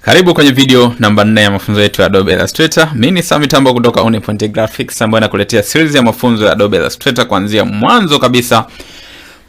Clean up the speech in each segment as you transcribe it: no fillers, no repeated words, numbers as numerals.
Karibu kwenye video namba 4 ya mafunzo yetu ya Adobe Illustrator. Mimi ni Sami Tambo kutoka Unipoint Graphics ambaye nakuletea series ya mafunzo ya Adobe Illustrator kuanzia mwanzo kabisa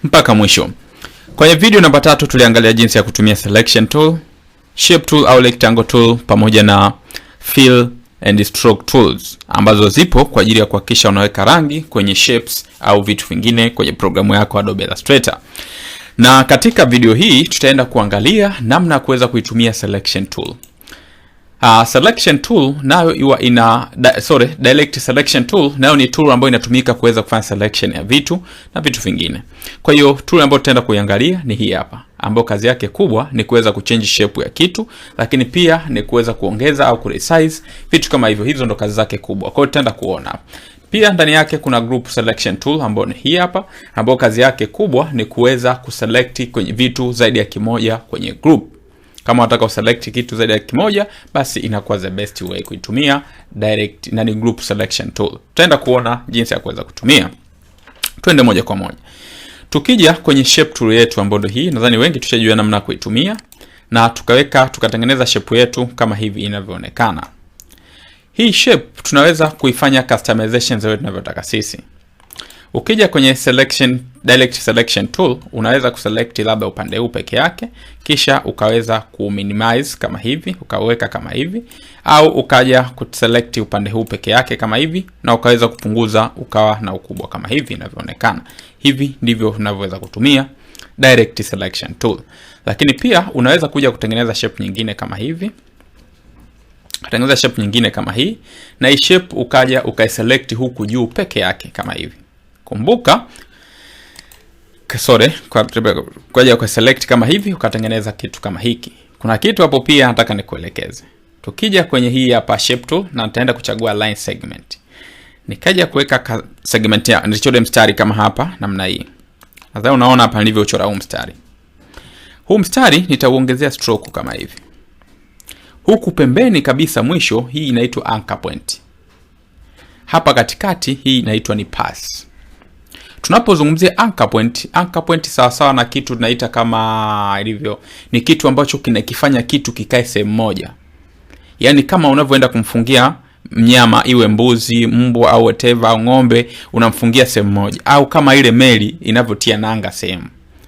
mpaka mwisho. Kwenye video namba 3 tuliangalia jinsi ya kutumia selection tool, shape tool au rectangle tool pamoja na fill and stroke tools ambazo zipo kwa ajili ya kuhakikisha unaweka rangi kwenye shapes au vitu vingine kwenye programu yako Adobe Illustrator. Na katika video hii tutaenda kuangalia namna ya kuweza kuitumia selection tool. Selection tool nayo direct selection tool nayo ni tool ambayo inatumika kuweza kufanya selection ya vitu na vitu vingine. Kwa hiyo tool ambayo tutaenda kuiangalia ni hii hapa, ambayo kazi yake kubwa ni kuweza kuchange shape ya kitu, lakini pia ni kuweza kuongeza au kuresize vitu kama hivyo. Hizo ndo kazi zake kubwa. Kwa hiyo tutaenda kuona. Pia ndani yake kuna group selection tool ambayo ni hii hapa, ambayo kazi yake kubwa ni kuweza kuselect kwenye vitu zaidi ya kimoja kwenye group. Kama unataka uselect kitu zaidi ya kimoja, basi inakuwa the best way kuitumia direct group selection tool. Tutaenda kuona jinsi ya kuweza kutumia. Twende moja kwa moja. Tukija kwenye shape tool yetu ambayo hii, nadhani wengi tushajua namna ya kuitumia, na tukatengeneza shape yetu kama hivi inavyoonekana. Hii shape tunaweza kuifanya customization zaidi tunavyotaka sisi. Ukija kwenye direct selection tool, unaweza kuselect labda upande huu peke yake, kisha ukaweza kuminimize kama hivi, ukaweka kama hivi, au ukaja kuselect upande huu peke yake kama hivi, na ukaweza kupunguza ukawa na ukubwa kama hivi inavyoonekana. Hivi ndivyo unavyoweza kutumia direct selection tool. Lakini pia unaweza kuja kutengeneza shape nyingine kama hivi. Kutengeneza shape nyingine kama hii, na hii shape ukaja ukaiselect huku juu peke yake kama hivi. Kumbuka, kwaja ukaselect kama hivi, ukatengeneza kitu kama hiki. Kuna kitu hapo pia nataka nikuelekeze. Tukija kwenye hii hapa shape tool, na nitaenda kuchagua line segment. Nikaja kuweka segment ya nilichore mstari kama hapa namna hii. Nadhani unaona hapa nilivyochora huu mstari. Huu mstari nitauongezea stroke kama hivi. Huku pembeni kabisa mwisho, hii inaitwa anchor point. Hapa katikati hii inaitwa ni pass. Tunapozungumzia anchor point sawa sawa na kitu tunaita kama ilivyo, ni kitu ambacho kinakifanya kitu kikae sehemu moja. Yaani kama unavyoenda kumfungia mnyama, iwe mbuzi, mbwa au whatever au ng'ombe, unamfungia sehemu moja, au kama ile meli inavyotia nanga sehemu.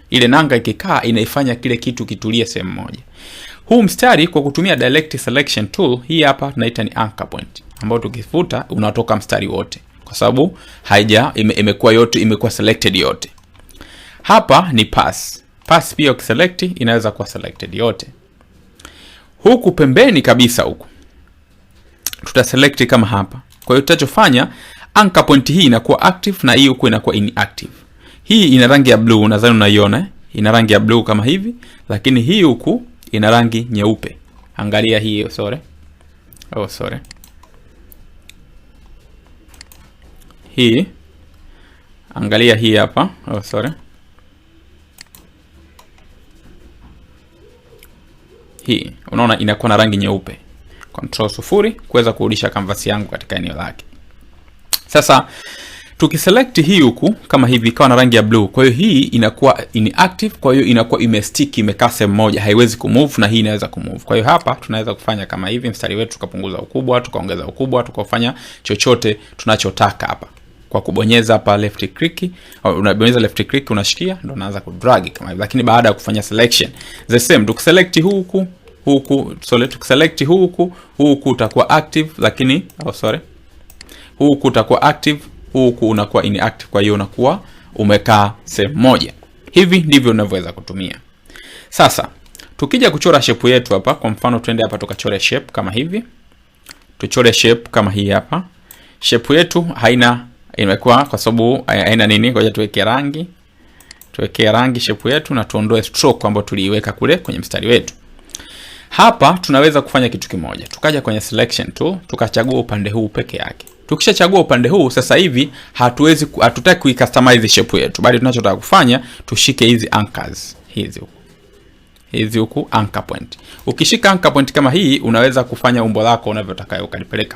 Ile nanga ikikaa inaifanya kile kitu kitulie sehemu moja. Huu mstari kwa kutumia direct selection tool, hii hapa tunaita ni anchor point, ambao tukifuta unatoka mstari wote kwa sababu imekuwa selected yote. Hapa ni pass. Pass pia ukiselect inaweza kuwa selected yote. Huku pembeni kabisa huku tutaselect kama hapa. Kwa hiyo tutachofanya, anchor point hii inakuwa active na hii huku inakuwa inactive. Hii ina rangi ya blue, nadhani unaiona, ina rangi ya blue kama hivi, lakini hii huku ina rangi nyeupe. Angalia hii, sorry. Hii, angalia hii hapa. Hii, unaona inakuwa na rangi nyeupe. Control 0 kuweza kurudisha canvas yangu katika eneo lake. Sasa tukiselect hii huku kama hivi ikawa na rangi ya blue, kwa hiyo hii inakuwa inactive, kwa hiyo inakuwa imestick, imekaa sehemu moja, haiwezi kumove, na hii inaweza kumove. Kwa hiyo hapa tunaweza kufanya kama hivi, mstari wetu tukapunguza ukubwa, tukaongeza ukubwa, tukafanya chochote tunachotaka hapa kwa kubonyeza hapa left click. Unabonyeza left click, unashikia, ndio unaanza kudrag kama hivi. Lakini baada ya kufanya selection the same, tukiselect huku tukiselect huku utakuwa active, lakini huku utakuwa active, huku unakuwa inactive, kwa hiyo unakuwa umekaa sehemu moja. Hivi ndivyo unavyoweza kutumia. Sasa tukija kuchora shape yetu hapa, kwa mfano twende hapa tukachore shape kama hivi. Tuchore shape kama hii hapa. Shape yetu imekuwa kwa sababu haina nini, ngoja tuweke rangi. Tuweke rangi shape yetu na tuondoe stroke ambayo tuliiweka kule kwenye mstari wetu. Hapa tunaweza kufanya kitu kimoja. Tukaja kwenye selection tool, tukachagua upande huu peke yake. Tukishachagua upande huu, sasa hivi hatutaki kuicustomize shape yetu, bali tunachotaka kufanya tushike hizi anchors, hizi huku anchor point. Ukishika anchor point kama hii, unaweza kufanya umbo lako unavyotaka, ukalipeleka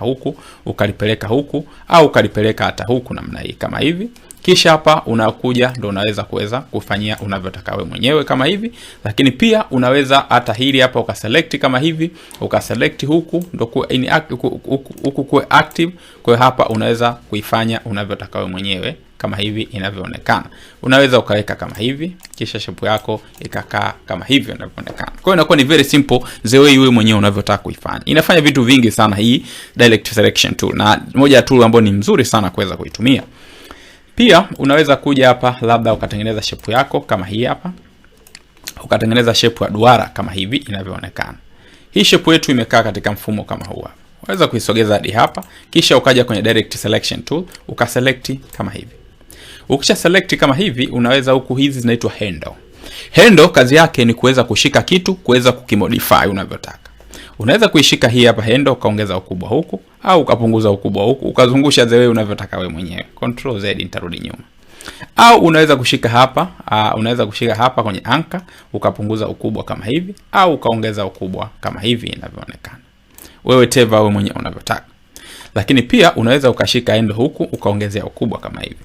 huku, au ukalipeleka hata huku namna hii kama hivi. Kisha hapa unakuja ndo unaweza kufanyia unavyotaka wewe mwenyewe kama hivi. Lakini pia unaweza hata hili hapa ukaselect kama hivi, ukaselect huku ndo huku kuwe active. Kwa hiyo hapa unaweza kuifanya unavyotaka wewe mwenyewe kama hivi inavyoonekana. Unaweza ukaweka kama hivi, kisha shape yako ikakaa kama hivi inavyoonekana. Kwa hiyo inakuwa ni very simple the way wewe mwenyewe unavyotaka kuifanya. Inafanya vitu vingi sana hii direct selection tool, na moja ya tool ambayo ni mzuri sana kuweza kuitumia. Pia unaweza kuja hapa labda ukatengeneza shape yako kama hii hapa. Ukatengeneza shape ya duara kama hivi inavyoonekana. Hii shape yetu imekaa katika mfumo kama huu hapa. Unaweza kuisogeza hadi hapa, kisha ukaja kwenye direct selection tool, ukaselect kama hivi. Ukisha select kama hivi, unaweza huku hizi zinaitwa handle. Handle kazi yake ni kuweza kushika kitu, kuweza kukimodify unavyotaka. Unaweza kuishika hii hapa handle, ukaongeza ukubwa huku au ukapunguza ukubwa huku, ukazungusha zewe unavyotaka wewe mwenyewe. Control Z nitarudi nyuma. Au unaweza kushika hapa, kwenye anchor, ukapunguza ukubwa kama hivi au ukaongeza ukubwa kama hivi inavyoonekana. Wewe teva wewe mwenyewe unavyotaka. Lakini pia unaweza ukashika endo huku ukaongezea ukubwa kama hivi.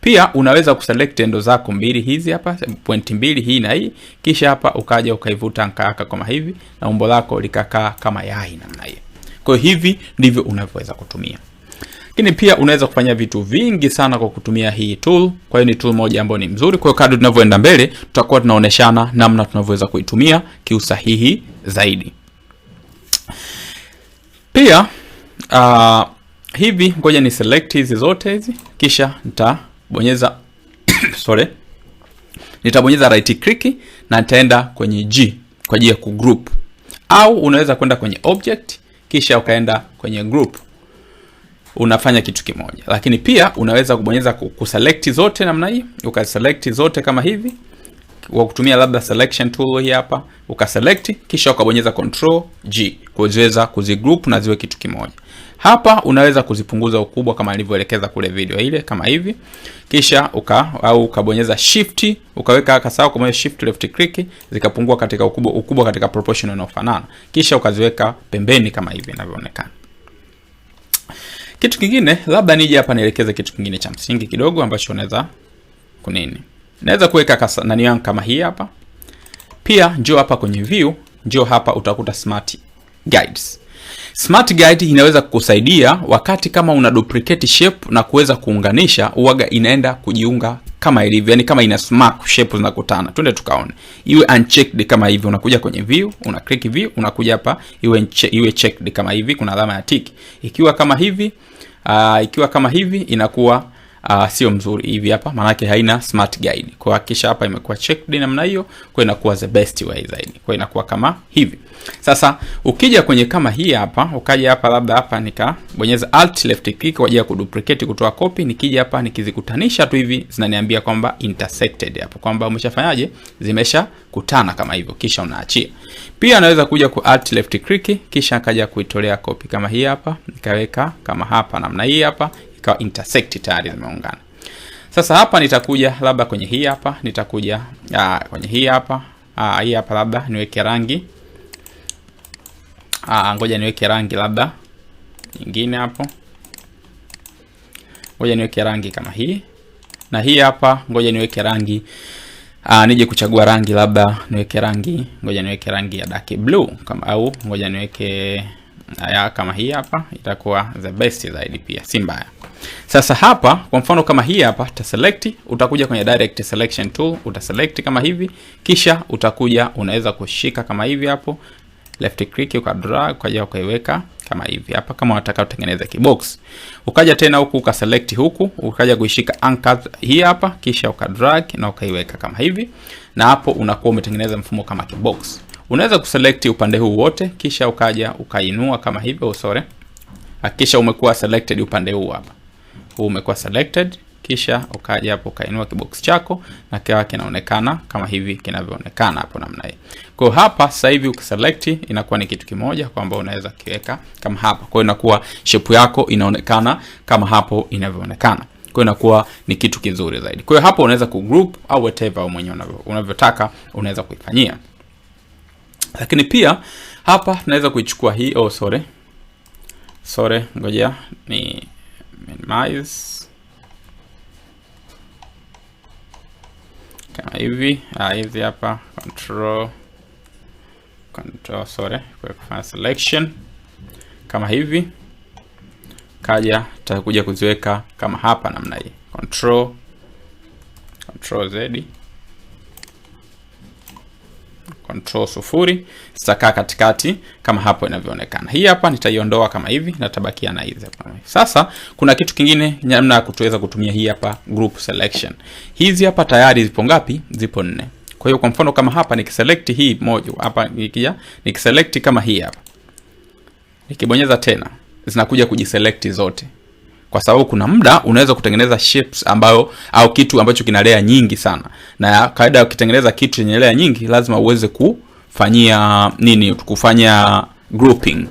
Pia unaweza kuselect endo zako mbili hizi hapa, point mbili hii na hii, kisha hapa ukaja ukaivuta anka yako kama hivi na umbo lako likakaa kama yai namna hiyo. Kwa hivi ndivyo unavyoweza kutumia. Lakini pia unaweza kufanya vitu vingi sana kwa kutumia hii tool. Kwa hiyo ni tool moja ambayo ni mzuri. Kwa hiyo kadri tunavyoenda mbele tutakuwa tunaoneshana namna tunavyoweza kuitumia kiusahihi zaidi. Pia hivi ngoja ni select hizi zote hizi, kisha nitabonyeza nitabonyeza right click na nitaenda kwenye G kwa ajili ya kugroup. Au unaweza kwenda kwenye object kisha ukaenda kwenye group, unafanya kitu kimoja. Lakini pia unaweza kubonyeza kuselect zote namna hii, ukaselect zote kama hivi kwa kutumia labda selection tool hii hapa, ukaselect kisha ukabonyeza control G kuweza kuzigroup na ziwe kitu kimoja. Hapa unaweza kuzipunguza ukubwa kama nilivyoelekeza kule video ile kama hivi. Kisha ukabonyeza shift, ukaweka kasawa kwa shift left click, zikapungua katika ukubwa katika proportion unaofanana. Kisha ukaziweka pembeni kama hivi inavyoonekana. Kitu kingine labda nije hapa nielekeze kitu kingine cha msingi kidogo ambacho unaweza kunini. Naweza kuweka nani yangu kama hii hapa. Pia njoo hapa kwenye view, njoo hapa utakuta smart guides. Smart guide inaweza kukusaidia wakati kama una duplicate shape na kuweza kuunganisha, uwaga inaenda kujiunga kama ilivyo, yani kama ina smart shape zinakutana. Twende tukaone. Iwe unchecked kama hivi, unakuja kwenye view, una click view, unakuja hapa iwe checked kama hivi, kuna alama ya tick. Ikiwa kama hivi inakuwa sio mzuri hivi hapa, maana yake haina smart guide. Kwa kisha hapa imekuwa checked namna hiyo, kwa inakuwa the best way zaidi. Kwa inakuwa kama hivi. Sasa ukija kwenye kama hii hapa, ukaja hapa labda hapa nikabonyeza alt left click kwa ajili ya kuduplicate kutoa copy, nikija hapa nikizikutanisha tu hivi zinaniambia kwamba intersected hapo, kwamba umeshafanyaje, zimeshakutana kama hivyo, kisha unaachia. Pia naweza kuja ku alt left click kisha akaja kuitolea copy kama hii hapa, nikaweka kama hapa namna hii hapa, ikawa intersect tayari zimeungana. Sasa hapa nitakuja labda kwenye hii hapa, nitakuja kwenye hii hapa labda niweke rangi. Ngoja niweke rangi labda nyingine hapo. Ngoja niweke rangi kama hii. Na hii hapa ngoja niweke rangi nije kuchagua rangi labda niweke rangi, ngoja niweke rangi ya dark blue kama, au ngoja niweke kama hii hapa, itakuwa the best zaidi pia, si mbaya. Sasa hapa kwa mfano kama hii hapa utaselect, utakuja kwenye direct selection tool, utaselect kama hivi, kisha utakuja unaweza kushika kama hivi hapo, left click ukadrag ukaja ukaiweka kama hivi hapa, kama unataka utengeneze kibox. Ukaja tena huku ukaselect huku, ukaja kuishika anchor hii hapa, kisha ukadrag na ukaiweka kama hivi, na hapo unakuwa umetengeneza mfumo kama kibox. Unaweza kuselect upande huu wote, kisha ukaja ukainua kama hivi, kisha umekuwa selected upande huu hapa. Huu umekuwa selected, kisha ukaja hapo ukainua kibox chako na kiwa kinaonekana kama hivi kinavyoonekana hapo namna hii. Kwa hapa sasa hivi ukiselect inakuwa ni kitu kimoja, kwamba unaweza kiweka kama hapa. Kwa hiyo inakuwa shape yako inaonekana kama hapo inavyoonekana. Kwa hiyo inakuwa ni kitu kizuri zaidi. Kwa hiyo hapo unaweza kugroup au whatever mwenyewe unavyotaka unaweza kuifanyia. Lakini pia hapa tunaweza kuichukua hii ngoja ni minimize. kama hivi. Hizi hapa control sorry, kwa kufanya selection kama hivi, kaja tutakuja kuziweka kama hapa namna hii, control Z, control 0, zitakaa katikati kama hapo inavyoonekana. Hii hapa nitaiondoa kama hivi na tabakia na hizi hapa. Sasa kuna kitu kingine namna ya kutuweza kutumia hii hapa group selection. Hizi hapa tayari zipo ngapi? Zipo 4. Kwa hiyo kwa mfano kama hapa nikiselect hii moja hapa, nikiselect kama hii hapa, nikibonyeza tena zinakuja kujiselect zote, kwa sababu kuna muda unaweza kutengeneza shapes ambayo au kitu ambacho kina layer nyingi sana, na kawaida ukitengeneza kitu chenye layer nyingi lazima uweze kufanyia kufanya grouping.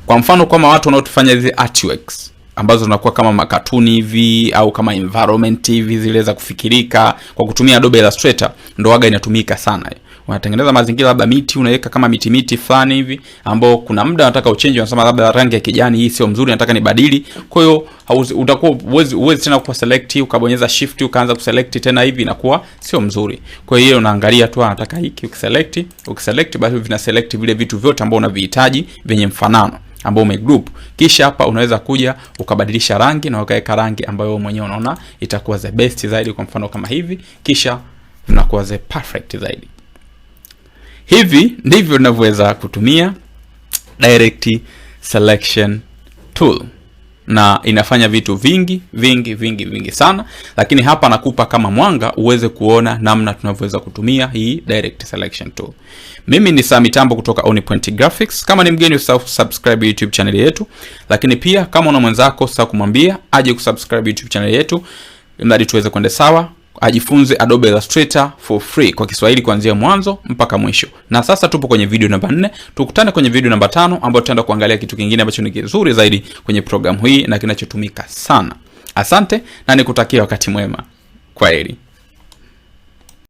Kwa mfano kama watu wanaotufanya hizi artworks ambazo zinakuwa kama makatuni hivi au kama environment hivi, zile za kufikirika kwa kutumia Adobe Illustrator, ndo waga inatumika sana. Unatengeneza mazingira labda miti, unaweka kama miti fulani hivi ambao kuna muda unataka uchange, unasema labda rangi ya kijani hii sio mzuri, nataka nibadili. Kwa hiyo utakuwa uwezi tena kwa select, ukabonyeza shift ukaanza kuselect tena hivi, inakuwa sio mzuri. Kwa hiyo unaangalia tu nataka hiki, ukiselect basi vina select vile vitu vyote ambao unavihitaji vyenye mfanano ambao umegroup. Kisha hapa unaweza kuja ukabadilisha rangi na ukaweka rangi ambayo wewe mwenyewe unaona itakuwa the best zaidi, kwa mfano kama hivi, kisha inakuwa the perfect zaidi. Hivi ndivyo unavyoweza kutumia direct selection tool, na inafanya vitu vingi sana, lakini hapa nakupa kama mwanga uweze kuona namna tunavyoweza kutumia hii direct selection tool. Mimi ni Sami Tambo kutoka Onipoint Graphics. Kama ni mgeni usisahau subscribe YouTube channel yetu, lakini pia kama una mwenzako usisahau kumwambia aje kusubscribe YouTube channel yetu, ili tuweze kwenda sawa, ajifunze Adobe Illustrator for free kwa Kiswahili kuanzia mwanzo mpaka mwisho. Na sasa tupo kwenye video namba 4, tukutane kwenye video namba 5 ambapo tutaenda kuangalia kitu kingine ambacho ni kizuri zaidi kwenye programu hii na kinachotumika sana. Asante na nikutakia wakati mwema. Kwaheri.